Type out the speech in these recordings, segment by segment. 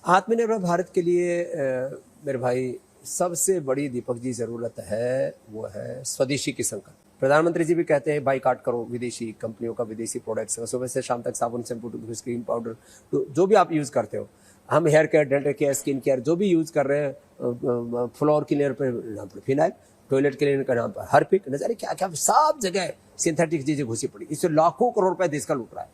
आत्मनिर्भर भारत के लिए मेरे भाई सबसे बड़ी दीपक जी जरूरत है वो है स्वदेशी की संकल्प। प्रधानमंत्री जी भी कहते हैं बाइकाट करो विदेशी कंपनियों का, विदेशी प्रोडक्ट्स का। सुबह से शाम तक साबुन, शैम्पू, टूथपेस्ट, क्रीम, पाउडर, तो जो भी आप यूज करते हो, हम hair care, dental care, skin care जो भी यूज कर रहे हैं, फ्लोर क्लीनर पे नाम पर फिनाइल, टॉयलेट क्लीनर का नाम पर हार्पिक, न जाने क्या क्या सब जगह सिंथेटिक चीजें घुसी पड़ी। इससे लाखों करोड़ रुपए देश का लूट रहा है।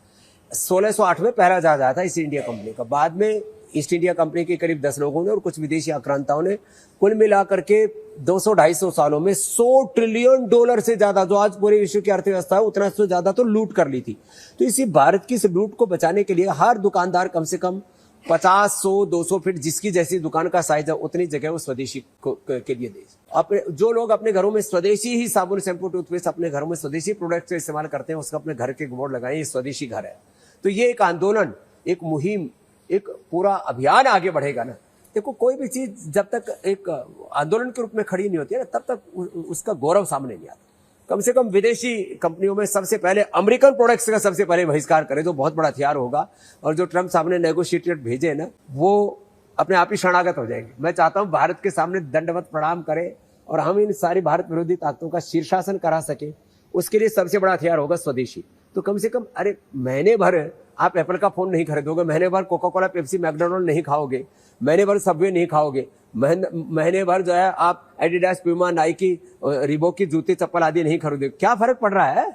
1608 में पहला जहाज आया था ईस्ट इंडिया कंपनी का। बाद में ईस्ट इंडिया कंपनी के करीब 10 लोगों ने और कुछ विदेशी आक्रांताओं ने कुल मिलाकर के 200-250 सालों में $100 ट्रिलियन से ज्यादा, जो आज पूरे विश्व की अर्थव्यवस्था है उतना से ज्यादा तो लूट कर ली थी। तो इसी भारत की इस लूट को बचाने के लिए हर दुकानदार कम से कम 50, 100, 200 फीट जिसकी जैसी दुकान का साइज है उतनी जगह वो स्वदेशी के लिए दे। अपने जो लोग अपने घरों में स्वदेशी ही साबुन, शैम्पू, टूथपेस्ट अपने घरों में स्वदेशी प्रोडक्ट इस्तेमाल करते हैं, उसका अपने घर के बोर्ड लगाएं, ये स्वदेशी घर है। तो ये एक आंदोलन, एक मुहिम, एक पूरा अभियान आगे बढ़ेगा ना। देखो, कोई भी चीज जब तक एक आंदोलन के रूप में खड़ी नहीं होती है ना, तब तक उसका गौरव सामने नहीं आता। कम से कम विदेशी कंपनियों में सबसे पहले अमेरिकन प्रोडक्ट्स का सबसे पहले बहिष्कार करें, जो बहुत बड़ा हथियार होगा। और जो ट्रम्प साहब ने नेगोशिएटेड भेजे ना, वो अपने आप ही शरणागत हो जाएंगे। मैं चाहता हूं भारत के सामने दंडवत प्रणाम करें और हम इन सारी भारत विरोधी ताकतों का शीर्षासन करा सके। उसके लिए सबसे बड़ा हथियार होगा स्वदेशी। तो कम से कम, अरे महीने भर आप एप्पल का फोन नहीं खरीदोगे, महीने भर कोका कोला, पेप्सी, मैकडोनल्ड नहीं खाओगे, महीने भर सबवे नहीं खाओगे, महीने भर जो है आप एडिडास, प्यूमा, नाइकी, रिबॉक की जूते, चप्पल आदि नहीं खरीदोगे। क्या फर्क पड़ रहा है?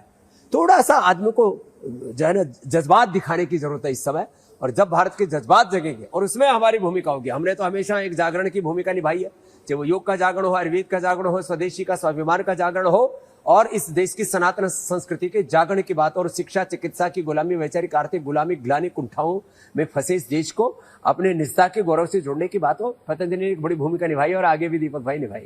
थोड़ा सा आदमी को जो है ना जज्बात दिखाने की जरूरत है इस समय। और जब भारत के जज्बात जगेंगे और उसमें हमारी भूमिका होगी। हमने तो हमेशा एक जागरण की भूमिका निभाई है, चाहे वो योग का जागरण हो, आयुर्वेद का जागरण हो, स्वदेशी का, स्वाभिमान का जागरण हो, और इस देश की सनातन संस्कृति के जागरण की बात, और शिक्षा, चिकित्सा की गुलामी, वैचारिक, आर्थिक गुलामी, ग्लानि, कुंठाओं में फंसे इस देश को अपने निजता के गौरव से जोड़ने की बात हो। पतंजलि ने एक बड़ी भूमिका निभाई और आगे भी दीपक भाई निभाएंगे।